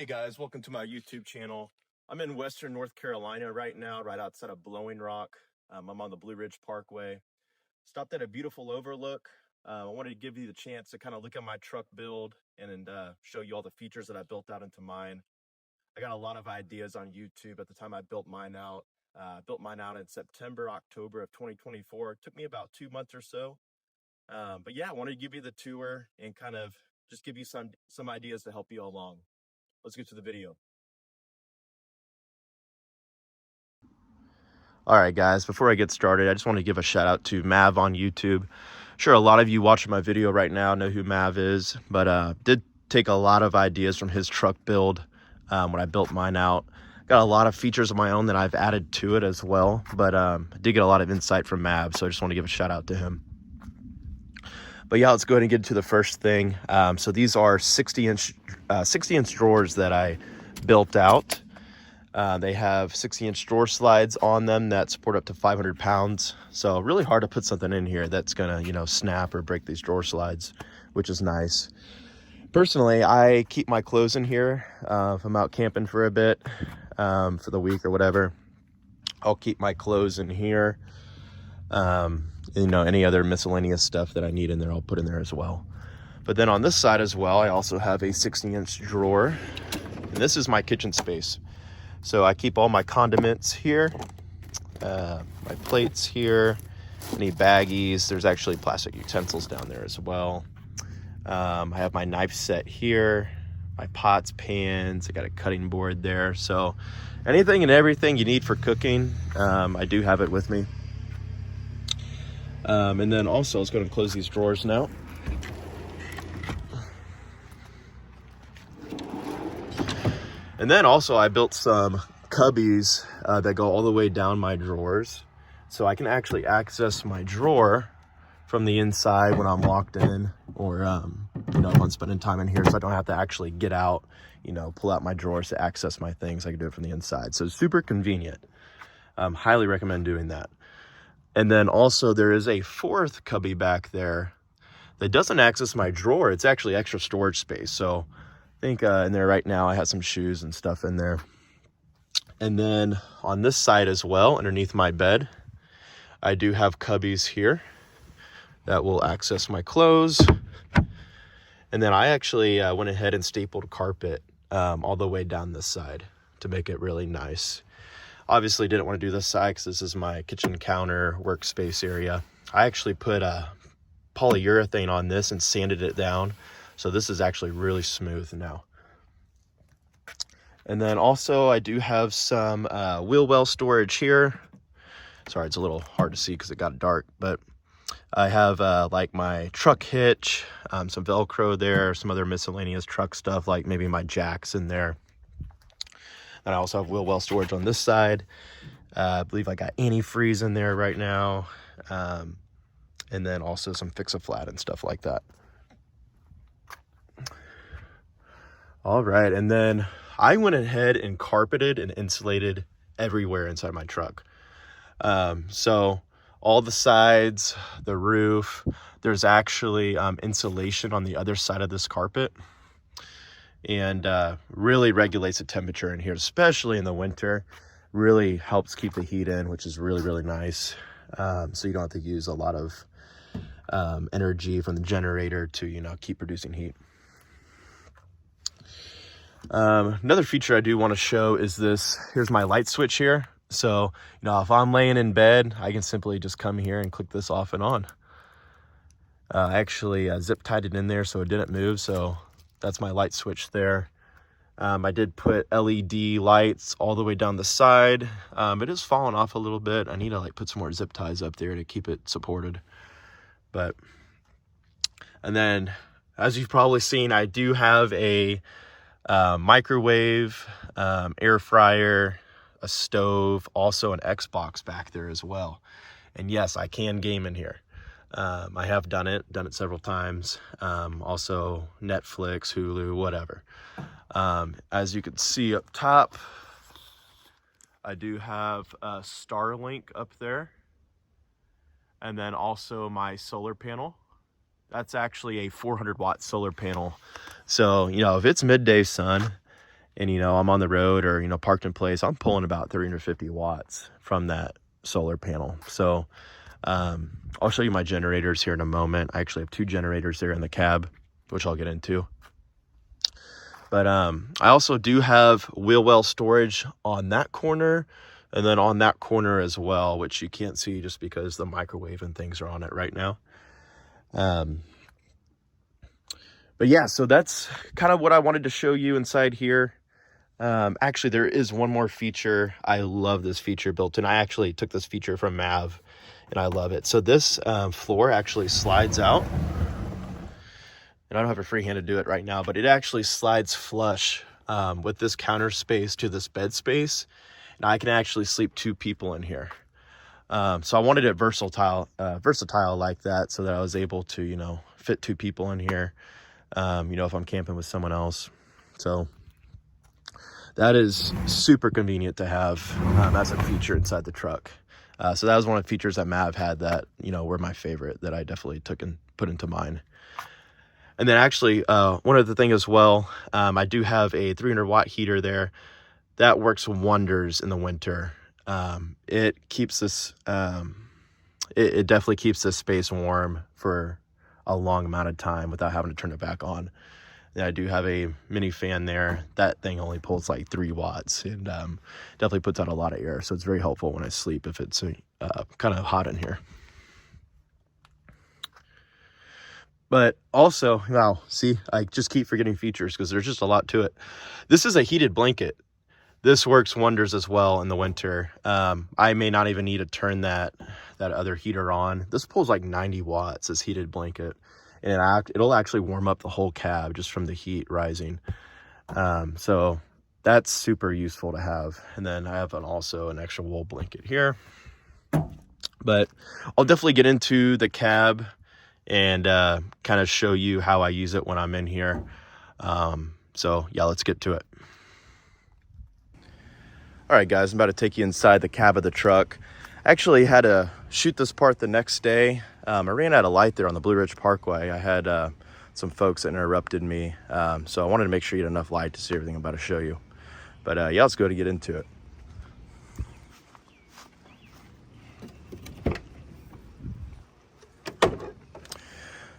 Hey guys, welcome to my YouTube channel. I'm in Western North Carolina right now, right outside of Blowing Rock. I'm on the Blue Ridge Parkway. Stopped at a beautiful overlook. I wanted to give you the chance to kind of look at my truck build and show you all the features that I built out into mine. I got a lot of ideas on YouTube at the time I built mine out. Built mine out in September, October of 2024. It took me about 2 months or so. But yeah, I wanted to give you the tour and kind of just give you some ideas to help you along. Let's get to the video. All right, guys, before I get started, I just want to give a shout out to Mav on YouTube. Sure, a lot of you watching my video right now know who Mav is, but did take a lot of ideas from his truck build when I built mine out. Got a lot of features of my own that I've added to it as well, but I did get a lot of insight from Mav, so I just want to give a shout out to him. But yeah, let's go ahead and get to the first thing. So these are 60-inch drawers that I built out. They have 60-inch drawer slides on them that support up to 500 pounds. So really hard to put something in here that's gonna, snap or break these drawer slides, which is nice. Personally, I keep my clothes in here. If I'm out camping for a bit, for the week or whatever, I'll keep my clothes in here. Any other miscellaneous stuff that I need in there, I'll put in there as well. But then on this side as well, I also have a 60-inch drawer. And this is my kitchen space. So I keep all my condiments here, my plates here, any baggies. There's actually plastic utensils down there as well. I have my knife set here, my pots, pans. I got a cutting board there. So anything and everything you need for cooking, I do have it with me. And then also, let's go ahead and close these drawers now. And then also I built some cubbies that go all the way down my drawers. So I can actually access my drawer from the inside when I'm locked in, or, if I'm spending time in here, so I don't have to actually get out, pull out my drawers to access my things. I can do it from the inside. So super convenient. Highly recommend doing that. And then also there is a fourth cubby back there that doesn't access my drawer. It's actually extra storage space. So I think in there right now I have some shoes and stuff in there. And then on this side as well, underneath my bed, I do have cubbies here that will access my clothes. And then I actually went ahead and stapled carpet all the way down this side to make it really nice. Obviously didn't want to do this side because this is my kitchen counter workspace area. I actually put polyurethane on this and sanded it down. So this is actually really smooth now. And then also I do have some wheel well storage here. Sorry, it's a little hard to see because it got dark, but I have like my truck hitch, some Velcro there, some other miscellaneous truck stuff, like maybe my jacks in there. And I also have wheel well storage on this side. I believe I got antifreeze in there right now. And then also some Fix-A-Flat and stuff like that. All right, and then I went ahead and carpeted and insulated everywhere inside my truck. So all the sides, the roof, there's actually insulation on the other side of this carpet. And really regulates the temperature in here, especially in the winter. Really helps keep the heat in, which is really, really nice. So you don't have to use a lot of energy from the generator to, keep producing heat. Another feature I do want to show is this. Here's my light switch here. So, if I'm laying in bed, I can simply just come here and click this off and on. I actually zip tied it in there so it didn't move. So that's my light switch there. I did put LED lights all the way down the side. It is falling off a little bit. I need to put some more zip ties up there to keep it supported. And then, as you've probably seen, I do have a microwave, air fryer, a stove, also an Xbox back there as well. And yes, I can game in here. I have done it several times. Also Netflix, Hulu, whatever. As you can see up top, I do have a Starlink up there. And then also my solar panel. That's actually a 400 watt solar panel. So, if it's midday sun and, you know, I'm on the road or, you know, parked in place, I'm pulling about 350 watts from that solar panel. So I'll show you my generators here in a moment. I actually have 2 generators there in the cab, which I'll get into. But I also do have wheel well storage on that corner, and then on that corner as well, which you can't see just because the microwave and things are on it right now. But yeah, so that's kind of what I wanted to show you inside here. Actually, there is one more feature. I love this feature built in. I actually took this feature from Mav, and I love it. So this floor actually slides out. And I don't have a free hand to do it right now, but it actually slides flush with this counter space to this bed space. And I can actually sleep 2 people in here. So I wanted it versatile like that, so that I was able to, you know, fit 2 people in here, you know, if I'm camping with someone else. So that is super convenient to have as a feature inside the truck. So that was one of the features that Mav had that, you know, were my favorite, that I definitely took and put into mine. And then actually, one other thing as well, I do have a 300 watt heater there. That works wonders in the winter. It keeps this, it definitely keeps this space warm for a long amount of time without having to turn it back on. And I do have a mini fan there. That thing only pulls like 3 watts and definitely puts out a lot of air. So it's very helpful when I sleep if it's kind of hot in here. But also, wow, see, I just keep forgetting features because there's just a lot to it. This is a heated blanket. This works wonders as well in the winter. I may not even need to turn that other heater on. This pulls like 90 watts, this heated blanket. And it'll actually warm up the whole cab just from the heat rising. So that's super useful to have. And then I have also an extra wool blanket here. But I'll definitely get into the cab and kind of show you how I use it when I'm in here. So yeah, let's get to it. All right, guys, I'm about to take you inside the cab of the truck. I actually had to shoot this part the next day. I ran out of light there on the Blue Ridge Parkway. I had some folks that interrupted me. So I wanted to make sure you had enough light to see everything I'm about to show you. But yeah, let's go to get into it.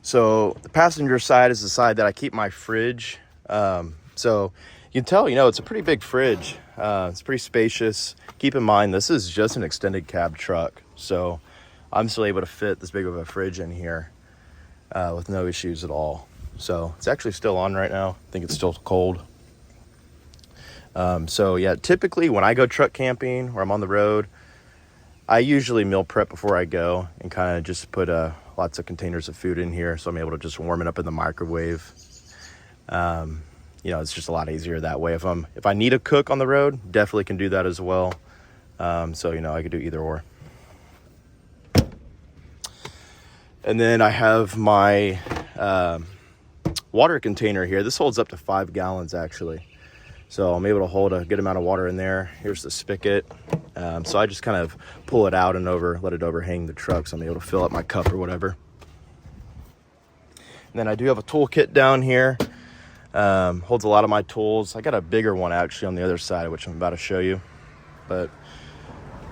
So the passenger side is the side that I keep my fridge. So you can tell, you know, it's a pretty big fridge. It's pretty spacious. Keep in mind, this is just an extended cab truck. So I'm still able to fit this big of a fridge in here with no issues at all. So it's actually still on right now. I think it's still cold. So yeah, typically when I go truck camping or I'm on the road, I usually meal prep before I go and kind of just put lots of containers of food in here, so I'm able to just warm it up in the microwave. You know, it's just a lot easier that way. If I need to cook on the road, definitely can do that as well. So, you know, I could do either or. And then I have my water container here. This holds up to 5 gallons actually. So I'm able to hold a good amount of water in there. Here's the spigot. So I just kind of pull it out and let it overhang the truck, so I'm able to fill up my cup or whatever. And then I do have a tool kit down here. Holds a lot of my tools. I got a bigger one actually on the other side, which I'm about to show you. But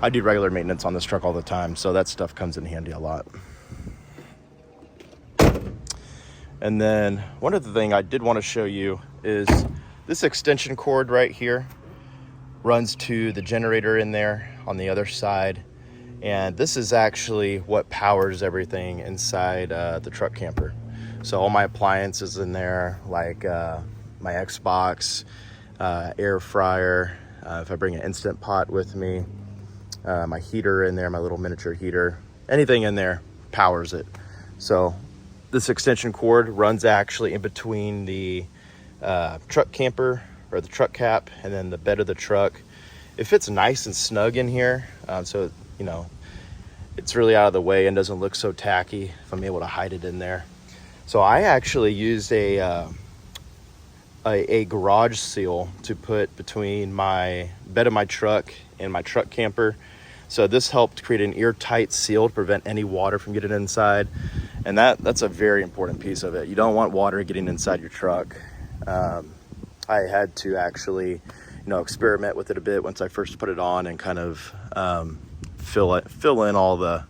I do regular maintenance on this truck all the time, so that stuff comes in handy a lot. And then one other thing I did want to show you is this extension cord right here runs to the generator in there on the other side. And this is actually what powers everything inside the truck camper. So all my appliances in there, like my Xbox, air fryer, if I bring an Instant Pot with me, my heater in there, my little miniature heater, anything in there powers it. So this extension cord runs actually in between the truck camper or the truck cap and then the bed of the truck. It fits nice and snug in here, so you know it's really out of the way and doesn't look so tacky if I'm able to hide it in there. So I actually used a garage seal to put between my bed of my truck and my truck camper. So this helped create an airtight seal to prevent any water from getting inside. And that's a very important piece of it. You don't want water getting inside your truck. I had to actually, you know, experiment with it a bit once I first put it on and kind of fill in all the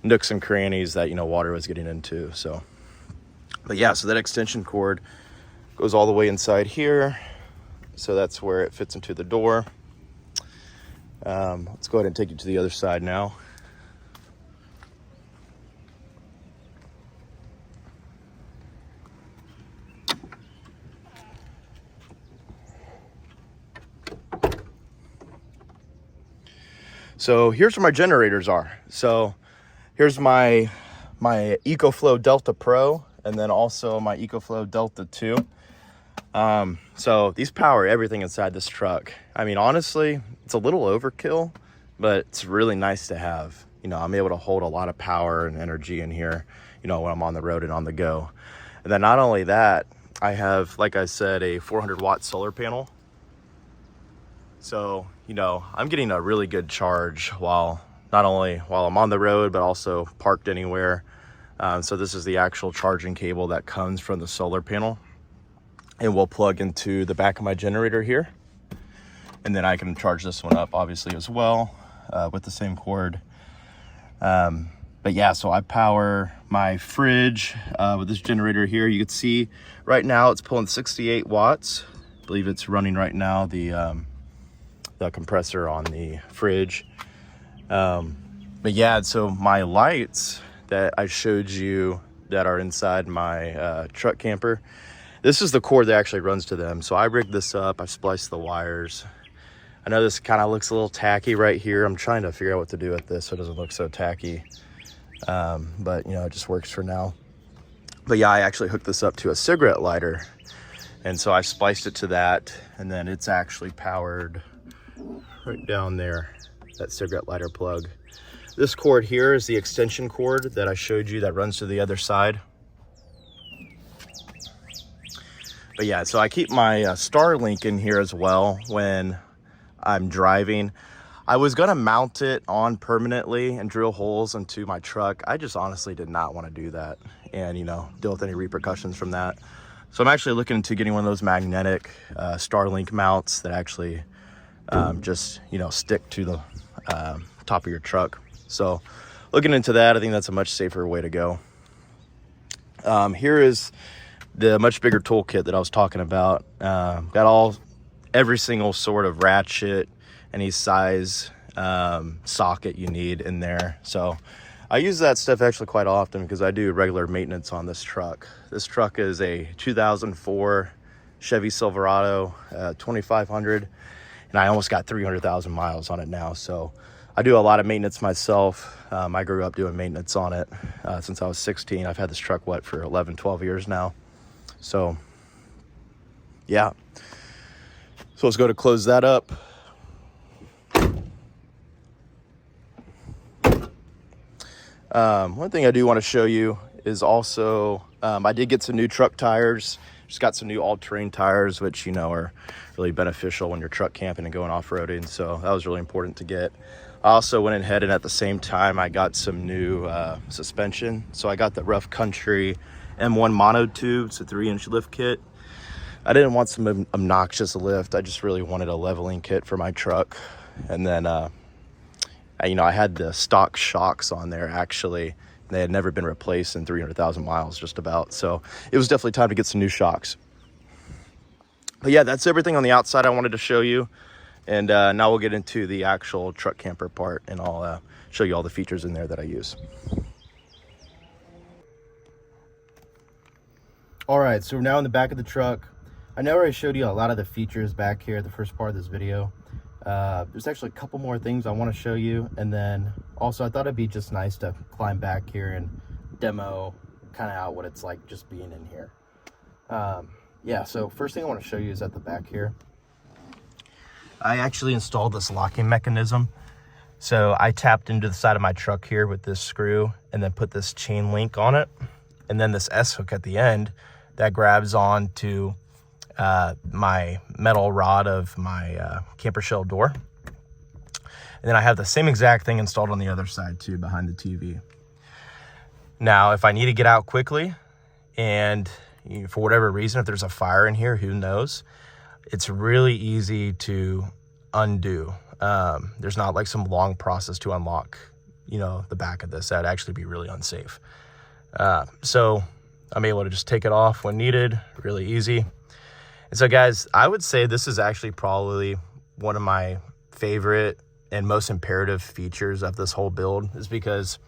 nooks and crannies that, you know, water was getting into. So, but yeah, so that extension cord goes all the way inside here. So that's where it fits into the door. Let's go ahead and take you to the other side now. So here's where my generators are. So here's my EcoFlow Delta Pro, and then also my EcoFlow Delta 2. So these power everything inside this truck. I mean, honestly, it's a little overkill, but it's really nice to have. You know, I'm able to hold a lot of power and energy in here, you know, when I'm on the road and on the go. And then not only that, I have, like I said, a 400-watt solar panel. So, you know, I'm getting a really good charge not only while I'm on the road, but also parked anywhere. So this is the actual charging cable that comes from the solar panel, and we'll plug into the back of my generator here. And then I can charge this one up obviously as well, with the same cord. But yeah, so I power my fridge with this generator here. You can see right now it's pulling 68 watts. I believe it's running right now, the compressor on the fridge. But yeah, so my lights that I showed you that are inside my truck camper, this is the cord that actually runs to them. So I rigged this up, I've spliced the wires. I know this kind of looks a little tacky right here. I'm trying to figure out what to do with this so it doesn't look so tacky. But you know, it just works for now. But yeah, I actually hooked this up to a cigarette lighter. And so I spliced it to that, and then it's actually powered right down there, that cigarette lighter plug. This cord here is the extension cord that I showed you that runs to the other side. But yeah, so I keep my Starlink in here as well when I'm driving. I was gonna mount it on permanently and drill holes into my truck. I just honestly did not want to do that and, you know, deal with any repercussions from that. So I'm actually looking into getting one of those magnetic Starlink mounts that actually just, you know, stick to the top of your truck. So looking into that, I think that's a much safer way to go. Here is the much bigger toolkit that I was talking about. Got every single sort of ratchet, any size socket you need in there. So I use that stuff actually quite often because I do regular maintenance on this truck. This truck is a 2004 Chevy Silverado 2500, and I almost got 300,000 miles on it now. So I do a lot of maintenance myself. I grew up doing maintenance on it since I was 16. I've had this truck for 11, 12 years now. So yeah. So let's go to close that up. One thing I do want to show you is also, I did get some new truck tires. Just got some new all-terrain tires, which, you know, are really beneficial when you're truck camping and going off-roading. So that was really important to get. I also went ahead and at the same time, I got some new suspension. So I got the Rough Country M1 mono tube. It's a 3-inch lift kit. I didn't want some obnoxious lift. I just really wanted a leveling kit for my truck. And then, you know, I had the stock shocks on there actually. They had never been replaced in 300,000 miles just about. So it was definitely time to get some new shocks. But yeah, that's everything on the outside I wanted to show you. And now we'll get into the actual truck camper part, and I'll show you all the features in there that I use. All right, so we're now in the back of the truck. I know I already showed you a lot of the features back here at the first part of this video. There's actually a couple more things I want to show you, and then also I thought it'd be just nice to climb back here and demo kind of out what it's like just being in here. Yeah, so first thing I want to show you is at the back here. I actually installed this locking mechanism. So I tapped into the side of my truck here with this screw and then put this chain link on it, and then this S hook at the end that grabs on to my metal rod of my camper shell door. And then I have the same exact thing installed on the other side too, behind the TV. Now, if I need to get out quickly and for whatever reason, if there's a fire in here, who knows, it's really easy to undo. There's not like some long process to unlock, you know, the back of this. That'd actually be really unsafe. So I'm able to just take it off when needed, really easy. And so guys, I would say this is actually probably one of my favorite and most imperative features of this whole build, is because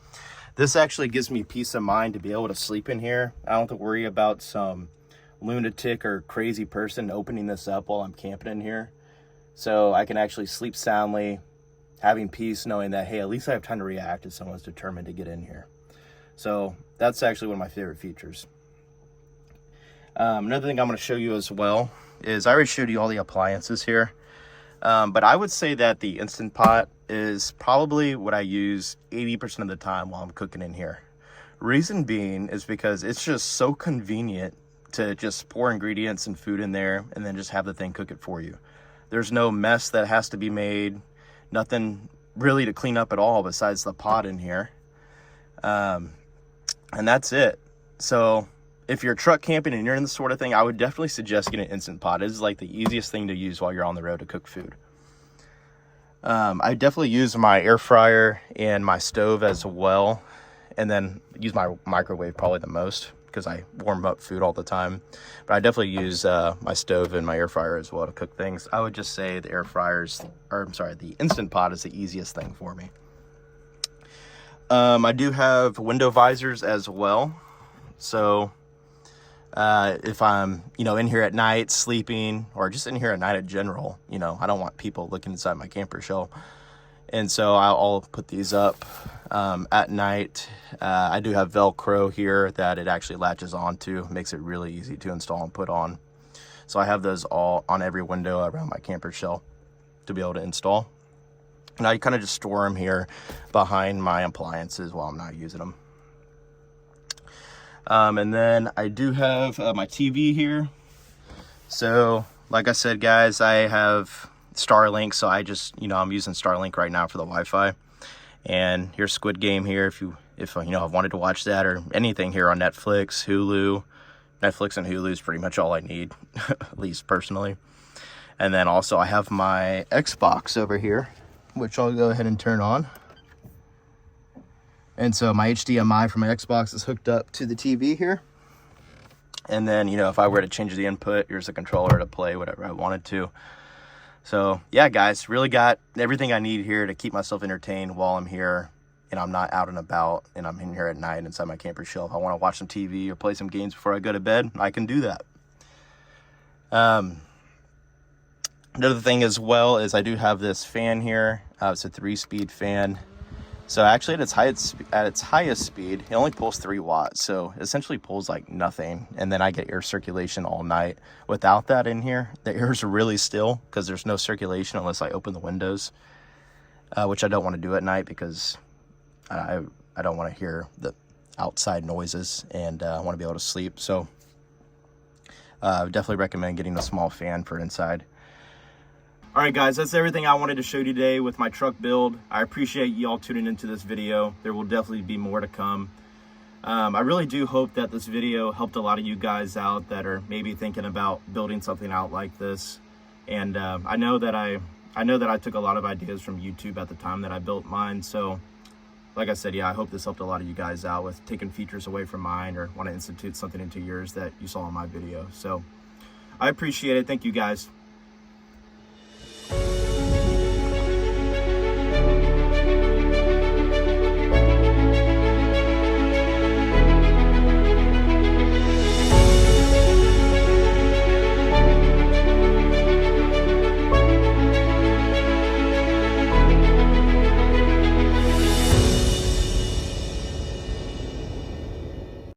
this actually gives me peace of mind to be able to sleep in here. I don't have to worry about some lunatic or crazy person opening this up while I'm camping in here. So I can actually sleep soundly, having peace, knowing that, hey, at least I have time to react if someone's determined to get in here. So that's actually one of my favorite features. Another thing I'm going to show you as well is, I already showed you all the appliances here. But I would say that the Instant Pot is probably what I use 80% of the time while I'm cooking in here. Reason being is because it's just so convenient to just pour ingredients and food in there and then just have the thing cook it for you. There's no mess that has to be made, nothing really to clean up at all besides the pot in here. And that's it. So if you're truck camping and you're in this sort of thing, I would definitely suggest getting an Instant Pot. It is like the easiest thing to use while you're on the road to cook food. I definitely use my air fryer and my stove as well, and then use my microwave probably the most because I warm up food all the time. But I definitely use my stove and my air fryer as well to cook things. I would just say the the Instant Pot is the easiest thing for me. I do have window visors as well. So if I'm, you know, in here at night sleeping, or just in here at night in general, you know, I don't want people looking inside my camper shell. And so I'll put these up at night. I do have Velcro here that it actually latches onto, makes it really easy to install and put on. So I have those all on every window around my camper shell to be able to install. And I kind of just store them here behind my appliances while I'm not using them. And then I do have my TV here. So like I said, guys, I have Starlink. So I just, you know, I'm using Starlink right now for the Wi-Fi. And here's Squid Game here. If you know, I've wanted to watch that or anything here on Netflix, Hulu. Netflix and Hulu is pretty much all I need, at least personally. And then also I have my Xbox over here, which I'll go ahead and turn on. And so my HDMI from my Xbox is hooked up to the TV here. And then, you know, if I were to change the input, here's a controller to play whatever I wanted to. So yeah, guys, really got everything I need here to keep myself entertained while I'm here and I'm not out and about and I'm in here at night inside my camper shell. If I want to watch some TV or play some games before I go to bed, I can do that. Another thing as well is I do have this fan here. It's a 3-speed fan. So actually at its highest speed, it only pulls 3 watts. So it essentially pulls like nothing. And then I get air circulation all night. Without that in here, the air is really still because there's no circulation unless I open the windows, which I don't want to do at night because I don't want to hear the outside noises and I want to be able to sleep. So I would definitely recommend getting a small fan for inside. All right, guys, that's everything I wanted to show you today with my truck build. I appreciate you all tuning into this video. There will definitely be more to come. I really do hope that this video helped a lot of you guys out that are maybe thinking about building something out like this. And I know that I took a lot of ideas from YouTube at the time that I built mine. So like I said, yeah, I hope this helped a lot of you guys out with taking features away from mine or want to institute something into yours that you saw in my video. So I appreciate it. Thank you, guys.